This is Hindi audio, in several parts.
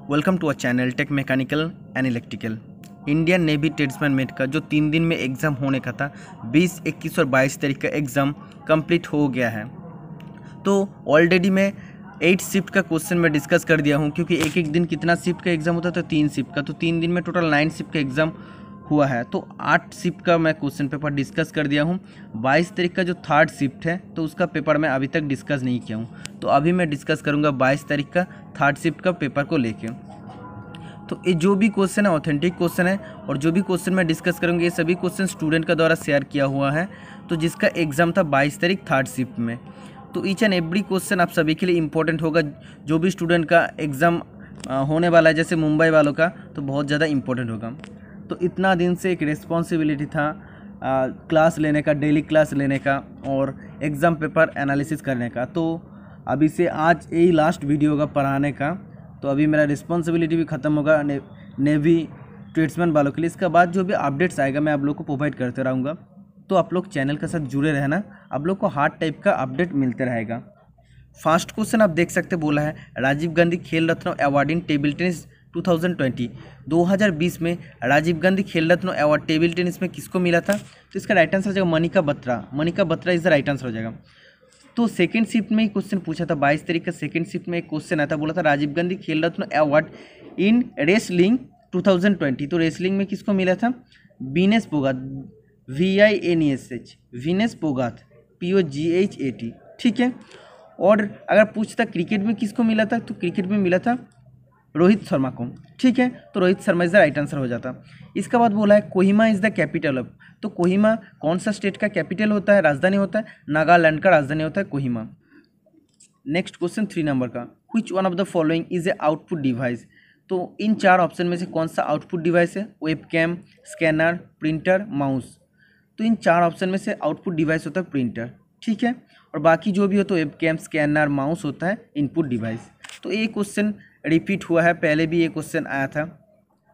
Welcome to a channel tech mechanical and electrical. Indian navy tradesman mate का जो 3 दिन में एग्ज़ाम होने का था 20, 21 और 22 तारीख का एग्ज़ाम कंप्लीट हो गया है। तो ऑलरेडी मैं 8 शिफ्ट का क्वेश्चन मैं डिस्कस कर दिया हूँ, क्योंकि एक एक दिन कितना शिफ्ट का एग्ज़ाम होता है, तो 3 शिफ्ट का, तो 3 दिन में टोटल 9 शिफ्ट का एग्ज़ाम हुआ है। तो 8 शिफ्ट का मैं क्वेश्चन पेपर डिस्कस कर दिया हूँ। 22 तारीख का जो 3rd शिफ्ट है तो उसका पेपर मैं अभी तक डिस्कस नहीं किया हूँ, तो अभी मैं डिस्कस करूँगा 22 तारीख का 3rd शिफ्ट का पेपर को लेके। तो ये जो भी क्वेश्चन है ऑथेंटिक क्वेश्चन है, और जो भी क्वेश्चन मैं डिस्कस करूँगी ये सभी क्वेश्चन स्टूडेंट का द्वारा शेयर किया हुआ है, तो जिसका एग्ज़ाम था 22 तारीख 3rd शिफ्ट में। तो ईच एंड एवरी क्वेश्चन आप सभी के लिए इंपॉर्टेंट होगा। जो भी स्टूडेंट का एग्ज़ाम होने वाला है, जैसे मुंबई वालों का, तो बहुत ज़्यादा इंपॉर्टेंट होगा। तो इतना दिन से एक रिस्पॉन्सिबिलिटी था क्लास लेने का, डेली क्लास लेने का और एग्ज़ाम पेपर एनालिसिस करने का। तो अभी से आज यही लास्ट वीडियो होगा पढ़ाने का, तो अभी मेरा रिस्पॉन्सिबिलिटी भी ख़त्म होगा नेवी ट्रेड्समैन वालों के लिए। इसके बाद जो भी अपडेट्स आएगा मैं आप लोग को प्रोवाइड करते रहूँगा, तो आप लोग चैनल के साथ जुड़े रहना, आप लोग को हार्ड टाइप का अपडेट मिलते रहेगा। फर्स्ट क्वेश्चन आप देख सकते बोला है राजीव गांधी खेल रत्न अवार्ड इन टेबल टेनिस 2020। 2020 में राजीव गांधी खेल रत्न अवार्ड टेबल टेनिस में किसको मिला था? तो इसका राइट आंसर हो जाएगा Manika Batra. Manika Batra is the right answer हो जाएगा। तो सेकंड शिफ्ट में ही क्वेश्चन पूछा था, 22 तारीख का सेकंड शिफ्ट में एक क्वेश्चन आया था, बोला था राजीव गांधी खेल रत्न अवार्ड इन रेसलिंग 2020। तो रेसलिंग में किसको मिला था? Vinesh Phogat, VINESH, Vinesh Phogat, POGHAT। ठीक है। और अगर पूछता क्रिकेट में किसको मिला था, तो क्रिकेट में मिला था रोहित शर्मा को। ठीक है, तो Rohit Sharma is the right answer हो जाता। इसका बाद बोला है Kohima is the capital of. तो कोहिमा कौन सा स्टेट का कैपिटल होता है, राजधानी होता है? नागालैंड का राजधानी होता है कोहिमा। नेक्स्ट क्वेश्चन 3 नंबर का, which one of the following is a output device. तो इन 4 ऑप्शन में से कौन सा आउटपुट डिवाइस है? Webcam, scanner, printer, mouse. तो इन 4 ऑप्शन में से आउटपुट डिवाइस होता है प्रिंटर। ठीक है, और बाकी जो भी हो तो वेबकैम, स्कैनर, माउस होता है इनपुट डिवाइस। तो ये क्वेश्चन रिपीट हुआ है, पहले भी ये क्वेश्चन आया था।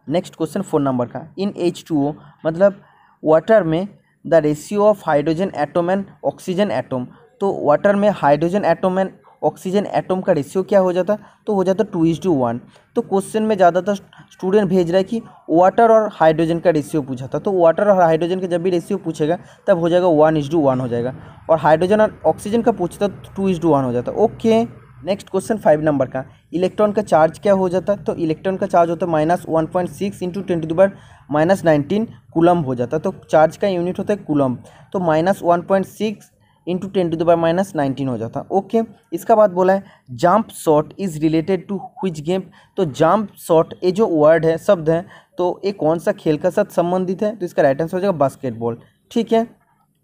नेक्स्ट क्वेश्चन 4 नंबर का, इन H2O मतलब वाटर में the ratio of hydrogen atom and oxygen atom. तो वाटर में hydrogen atom and oxygen atom का रेशियो क्या हो जाता? तो हो जाता 2:1। तो क्वेश्चन में ज़्यादातर स्टूडेंट भेज रहा है कि वाटर और हाइड्रोजन का रेशियो पूछा था। तो वाटर और हाइड्रोजन का जब भी रेशियो पूछेगा तब हो जाएगा 1:1 हो जाएगा, और हाइड्रोजन और ऑक्सीजन का पूछता तो 2:1 हो जाता। ओके। नेक्स्ट क्वेश्चन 5 नंबर का, इलेक्ट्रॉन का चार्ज क्या हो जाता है? तो इलेक्ट्रॉन का चार्ज होता है -1.6 × 10⁻⁻19 कूलम्ब हो जाता है। तो चार्ज का यूनिट होता है कूलम्ब, तो -1.6 × 10⁻⁻19 हो जाता। ओके। इसका बाद बोला है jump shot is related to which game. तो जंप शॉट ये जो वर्ड है, शब्द है, तो ये कौन सा खेल का साथ संबंधित है? तो इसका राइट आंसर हो जाएगा बास्केटबॉल। ठीक है।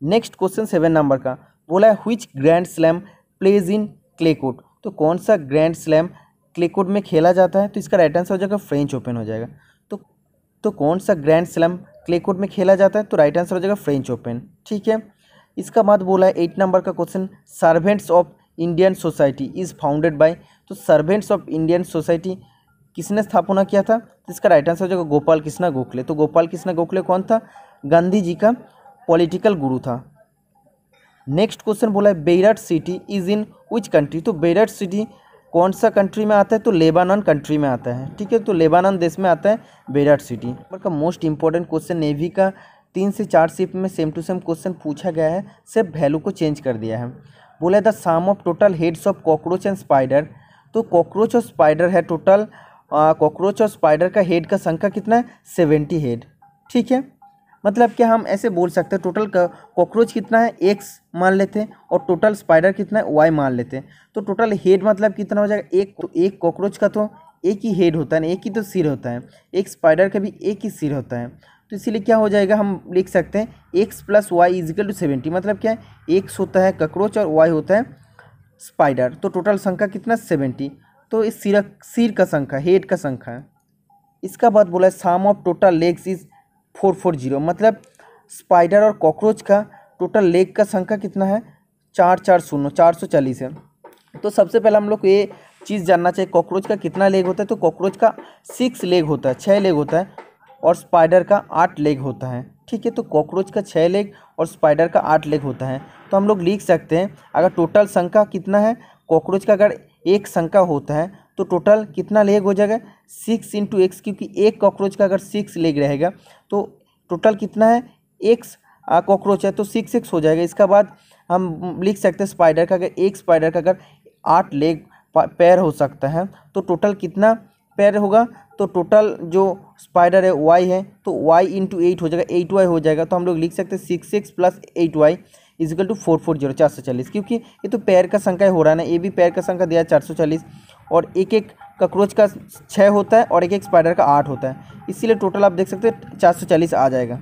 नेक्स्ट क्वेश्चन 7 नंबर का, बोला है which grand slam plays in clay court. तो कौन सा ग्रैंड स्लैम क्ले कोर्ट में खेला जाता है? तो इसका राइट आंसर हो जाएगा फ्रेंच ओपन हो जाएगा। तो कौन सा ग्रैंड स्लैम क्ले कोर्ट में खेला जाता है? तो राइट आंसर हो जाएगा फ्रेंच ओपन। ठीक है। इसका बाद बोला है 8 नंबर का question, servants of Indian society is founded by. तो सर्वेंट्स ऑफ इंडियन सोसाइटी किसने स्थापना किया था? तो इसका राइट आंसर हो जाएगा गोपाल कृष्ण गोखले। तो गोपाल कृष्ण गोखले कौन था? गांधी जी का पॉलिटिकल गुरु था। नेक्स्ट क्वेश्चन बोला है Beirut city is in which country. तो बेरठ सिटी कौन सा कंट्री में आता है? तो लेबानन कंट्री में आता है। ठीक है, तो लेबानन देश में आता है बेरठ सिटी। का मोस्ट इंपॉर्टेंट क्वेश्चन, नेवी का 3 से 4 शिफ्ट में सेम टू सेम क्वेश्चन पूछा गया है, सिर्फ वैल्यू को चेंज कर दिया है। बोला है the sum of total heads of cockroach and spider. तो कॉकरोच और स्पाइडर है, टोटल कॉकरोच और स्पाइडर का हेड का संख्या कितना है? 70 हेड। ठीक है, मतलब क्या हम ऐसे बोल सकते हैं टोटल कॉकरोच कितना है X मान लेते हैं, और टोटल स्पाइडर कितना है Y मान लेते हैं। तो टोटल हेड मतलब कितना हो जाएगा? एक कॉकरोच का तो एक ही हेड होता है ना, एक ही तो सिर होता है, एक स्पाइडर का भी एक ही सिर होता है। तो इसीलिए क्या हो जाएगा, हम लिख सकते हैं X + Y = 70। मतलब क्या है, X होता है कॉकरोच और Y होता है स्पाइडर। तो टोटल संख्या कितना? 70। तो इस सिर का संख्या, हेड का संख्या है। इसका बाद बोला है सम ऑफ टोटल लेग्स इज 440। मतलब स्पाइडर और कॉकरोच का टोटल लेग का संख्या कितना है? 440 है। तो सबसे पहले हम लोग को ये चीज़ जानना चाहिए कॉकरोच का कितना लेग होता है। तो कॉकरोच का 6 लेग होता है, 6 लेग होता है, और स्पाइडर का 8 लेग होता है। ठीक है, तो कॉकरोच का 6 लेग और स्पाइडर का 8 लेग होता है। तो हम लोग लिख सकते हैं अगर टोटल संख्या कितना है, कॉकरोच का अगर एक संख्या होता है तो टोटल कितना लेग हो जाएगा 6 इंटू एक्स, क्योंकि एक कॉकरोच का अगर 6 लेग रहेगा तो टोटल कितना है एक्स कॉकरोच है तो 6x हो जाएगा। इसका बाद हम लिख सकते हैं स्पाइडर का अगर एक स्पाइडर का अगर 8 लेग पैर हो सकता है तो टोटल कितना पैर होगा, तो टोटल जो स्पाइडर है वाई है तो वाई इंटू 8 हो जाएगा, 8y हो जाएगा। तो हम लोग लिख सकते हैं 6x plus 8y is equal to 440 440, क्योंकि ये तो पैर का संख्या हो रहा है ना, ये भी पैर का संख्या दिया है 440 और एक एक कॉकरोच का 6 होता है और एक एक स्पाइडर का 8 होता है, इसीलिए टोटल आप देख सकते हैं 440 आ जाएगा।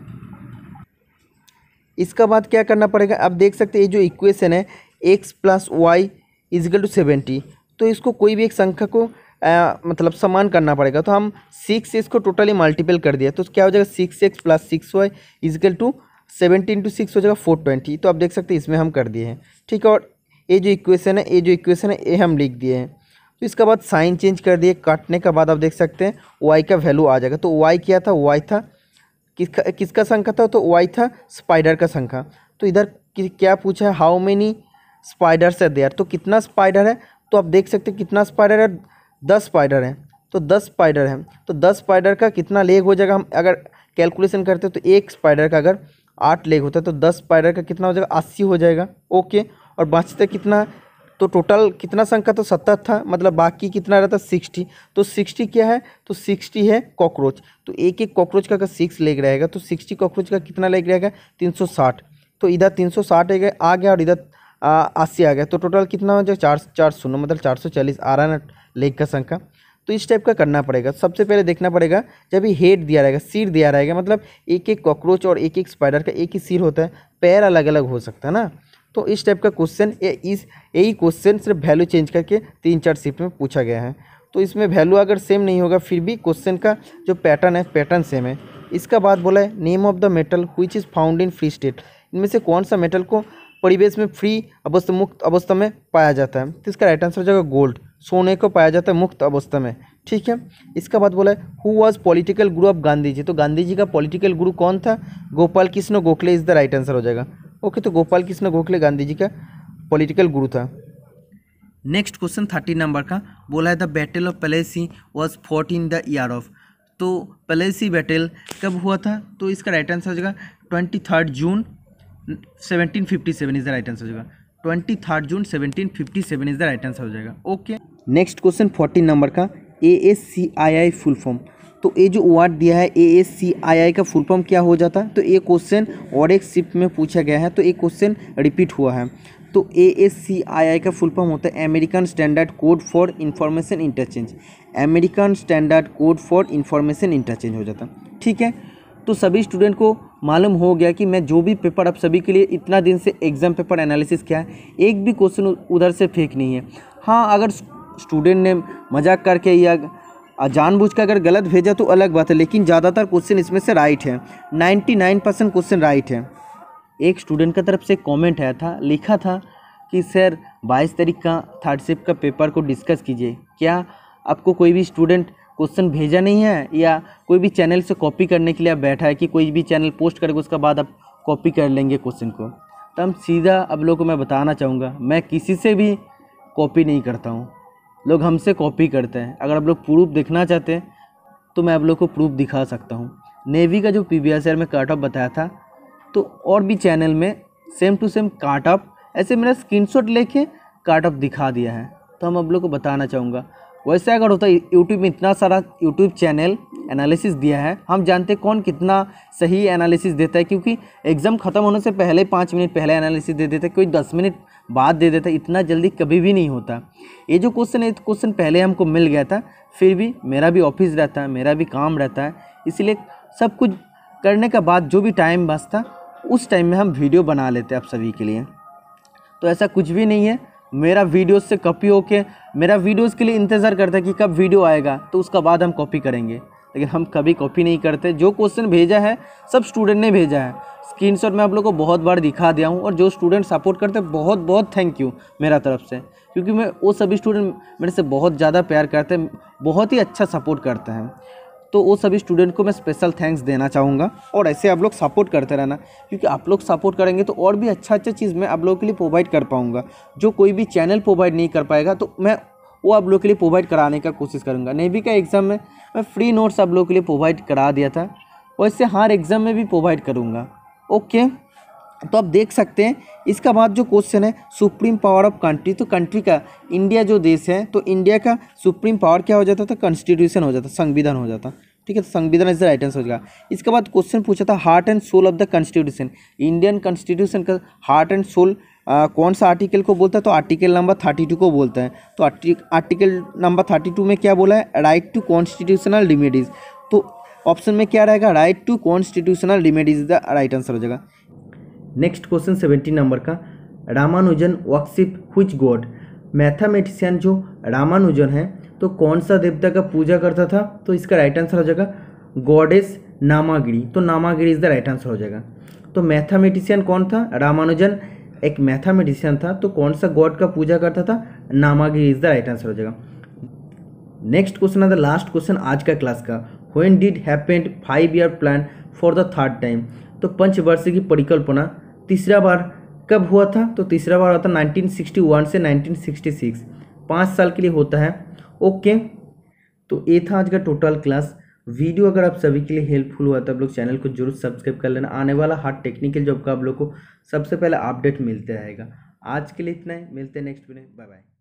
इसका बाद क्या करना पड़ेगा, आप देख सकते हैं ये जो इक्वेशन है x plus y equal to 70, तो इसको कोई भी एक संख्या को मतलब समान करना पड़ेगा। तो हम 6 से इसको टोटली मल्टीपल कर दिया तो क्या हो जाएगा 6x plus 6y is equal to 70 into 6 हो जाएगा 420। तो आप देख सकते हैं इसमें हम कर दिए हैं, ठीक है। और ये जो इक्वेशन है ये हम लिख दिए हैं। तो इसके बाद साइन चेंज कर दिए, काटने के बाद आप देख सकते हैं y का वैल्यू आ जाएगा। तो y क्या था, y था किसका संख्या था, तो y था स्पाइडर का संख्या। तो इधर क्या पूछा है, हाउ मेनी स्पाइडर्स है देयर, तो कितना स्पाइडर है, तो आप देख सकते हैं कितना स्पाइडर है 10 स्पाइडर है। तो 10 स्पाइडर है तो 10 स्पाइडर का कितना लेग हो जाएगा, हम अगर कैलकुलेशन करते हैं तो एक स्पाइडर का अगर 8 लेग होता है तो 10 स्पाइडर का कितना हो जाएगा 80 हो जाएगा, ओके। और बचते कितना, तो टोटल कितना संख्या तो 70 था, मतलब बाकी कितना रहता 60। तो 60 क्या है, तो 60 है कॉकरोच। तो एक एक कॉकरोच का अगर 6 लेग रहेगा तो 60 कॉकरोच का कितना लेग रहेगा 360। तो इधर 360 आ गया और इधर 80 आ गया, तो टोटल कितना हो जाएगा 440 मतलब 440 आ रहा है ना लेग का संख्या। तो इस टाइप का करना पड़ेगा। सबसे पहले देखना पड़ेगा जब ये हेड दिया रहेगा, सिर दिया रहेगा, मतलब एक एक कॉकरोच और एक एक स्पाइडर का एक ही सिर होता है, पैर अलग अलग हो सकता है ना। तो इस टाइप का क्वेश्चन यही क्वेश्चन सिर्फ वैल्यू चेंज करके 3-4 शिफ्ट में पूछा गया है। तो इसमें वैल्यू अगर सेम नहीं होगा फिर भी क्वेश्चन का जो पैटर्न है पैटर्न सेम है। इसका बाद बोला है name of the metal which is found in free state, इनमें से कौन सा मेटल को परिवेश में फ्री अवस्था मुक्त अवस्था में पाया जाता है, तो इसका राइट आंसर हो जाएगा गोल्ड, सोने को पाया जाता है मुक्त अवस्था में, ठीक है। इसका बाद बोला है who was political Guru of Gandhi ji, तो गांधी जी का पॉलिटिकल गुरु कौन था, Gopal Krishna Gokhale is the right answer हो जाएगा, ओके। तो गोपाल कृष्ण गोखले गांधी जी का पॉलिटिकल गुरु था। नेक्स्ट क्वेश्चन 30 नंबर का बोला है the battle of Plassey was fought in the year of, तो प्लेसी बैटल कब हुआ था, तो इसका राइट आंसर हो जाएगा 23 जून 1757 इज द राइट आंसर हो जाएगा, 23 जून 1757 इज द राइट आंसर हो जाएगा, ओके। नेक्स्ट क्वेश्चन 14 नंबर का ASCII फुल फॉर्म, तो ये जो वर्ड दिया है ASCII का फुल फॉर्म क्या हो जाता है, तो ये क्वेश्चन और एक शिफ्ट में पूछा गया है तो ये क्वेश्चन रिपीट हुआ है। तो ASCII का फुल फॉर्म होता है American standard code for information interchange, American standard code for information interchange हो जाता है, ठीक है। तो सभी स्टूडेंट को मालूम हो गया कि मैं जो भी पेपर आप सभी के लिए इतना दिन से एग्जाम पेपर एनालिसिस किया है, एक भी क्वेश्चन उधर से फेक नहीं है। हाँ, अगर स्टूडेंट ने मजाक करके या जानबूझ कर अगर गलत भेजा तो अलग बात है, लेकिन ज़्यादातर क्वेश्चन इसमें से राइट है, 99% क्वेश्चन राइट है। एक स्टूडेंट की तरफ से कमेंट आया था, लिखा था कि सर 22 तारीख का थर्ड शिफ्ट का पेपर को डिस्कस कीजिए, क्या आपको कोई भी स्टूडेंट क्वेश्चन भेजा नहीं है या कोई भी चैनल से कॉपी करने के लिए आप बैठा है कि कोई भी चैनल पोस्ट करेगा उसके बाद आप कॉपी कर लेंगे क्वेश्चन को। तो हम सीधा आप लोगों को मैं बताना चाहूँगा, मैं किसी से भी कॉपी नहीं करता हूँ, लोग हमसे कॉपी करते हैं। अगर आप लोग प्रूफ देखना चाहते हैं तो मैं आप लोग को प्रूफ दिखा सकता हूँ। नेवी का जो प्रीवियस ईयर में कट ऑफ बताया था तो और भी चैनल में same to same cut off ऐसे मेरा स्क्रीनशॉट लेके कट ऑफ दिखा दिया है, तो हम आप लोग को बताना चाहूँगा। वैसे अगर होता है यूट्यूब में इतना सारा यूट्यूब चैनल एनालिसिस दिया है, हम जानते हैं कौन कितना सही एनालिसिस देता है, क्योंकि एग्ज़ाम ख़त्म होने से पहले 5 मिनट पहले एनालिसिस दे देता है, कोई 10 मिनट बाद दे देता है, इतना जल्दी कभी भी नहीं होता। ये जो क्वेश्चन है क्वेश्चन पहले हमको मिल गया था, फिर भी मेरा भी ऑफिस रहता है, मेरा भी काम रहता है, इसलिए सब कुछ करने के बाद जो भी टाइम बचता उस टाइम में हम वीडियो बना लेते हैं आप सभी के लिए। तो ऐसा कुछ भी नहीं है, मेरा वीडियोस से कॉपी होके मेरा वीडियोस के लिए इंतज़ार करता है कि कब वीडियो आएगा तो उसका बाद हम कॉपी करेंगे, लेकिन हम कभी कॉपी नहीं करते। जो क्वेश्चन भेजा है सब स्टूडेंट ने भेजा है, स्क्रीनशॉट मैं आप लोगों को बहुत बार दिखा दिया हूँ, और जो स्टूडेंट सपोर्ट करते हैं बहुत बहुत थैंक यू मेरा तरफ से, क्योंकि मैं वो सभी स्टूडेंट मेरे से बहुत ज़्यादा प्यार करते हैं, बहुत ही अच्छा सपोर्ट करते हैं। तो वो सभी स्टूडेंट को मैं स्पेशल थैंक्स देना चाहूँगा, और ऐसे आप लोग सपोर्ट करते रहना, क्योंकि आप लोग सपोर्ट करेंगे तो और भी अच्छा चीज़ मैं आप लोगों के लिए प्रोवाइड कर पाऊँगा। जो कोई भी चैनल प्रोवाइड नहीं कर पाएगा तो मैं वो आप लोग के लिए प्रोवाइड कराने का कोशिश करूँगा। नेवी का एग्ज़ाम में मैं फ्री नोट्स आप लोग के लिए प्रोवाइड करा दिया था, वैसे हर एग्ज़ाम में भी प्रोवाइड करूँगा। ओके, तो आप देख सकते हैं। इसका बाद जो क्वेश्चन है सुप्रीम पावर ऑफ कंट्री, तो कंट्री का, इंडिया जो देश है तो इंडिया का सुप्रीम पावर क्या हो जाता था, कॉन्स्टिट्यूशन हो जाता, संविधान हो जाता। ठीक है, तो संविधान इज द राइट आंसर हो जाएगा। इसके बाद क्वेश्चन पूछा था heart and soul of the constitution, Indian constitution का हार्ट एंड सोल कौन सा आर्टिकल को बोलता है, तो आर्टिकल नंबर 32 को बोलता है। तो आर्टिकल नंबर 32 में क्या बोला है, राइट टू कॉन्स्टिट्यूशनल रिमेडीज। तो ऑप्शन में क्या रहेगा, right to constitutional remedies the right answer हो जाएगा। नेक्स्ट क्वेश्चन 17 नंबर का, Ramanujan worship which god, mathematician जो रामानुजन है तो कौन सा देवता का पूजा करता था, तो इसका राइट आंसर हो जाएगा गॉडेस नामागिरी। तो नामागिरी इज द राइट आंसर हो जाएगा। तो मैथमेटिशियन कौन था, रामानुजन एक मैथमेटिशियन था, तो कौन सा गॉड का पूजा करता था, नामागिरी इज द राइट आंसर हो जाएगा। नेक्स्ट क्वेश्चन है द लास्ट क्वेश्चन आज का क्लास का, when did happened 5 year plan for the third time, तो पंचवर्षीय की परिकल्पना तीसरा बार कब हुआ था, तो तीसरा बार हुआ था 1961 से 1966, 5 साल के लिए होता है। ओके, तो ये था आज का टोटल क्लास। वीडियो अगर आप सभी के लिए हेल्पफुल हुआ तो आप लोग चैनल को जरूर सब्सक्राइब कर लेना, आने वाला हर टेक्निकल जॉब का आप लोग को सबसे पहले अपडेट मिलते रहेगा। आज के लिए इतना ही, मिलते हैं नेक्स्ट वीडियो, बाय बाय।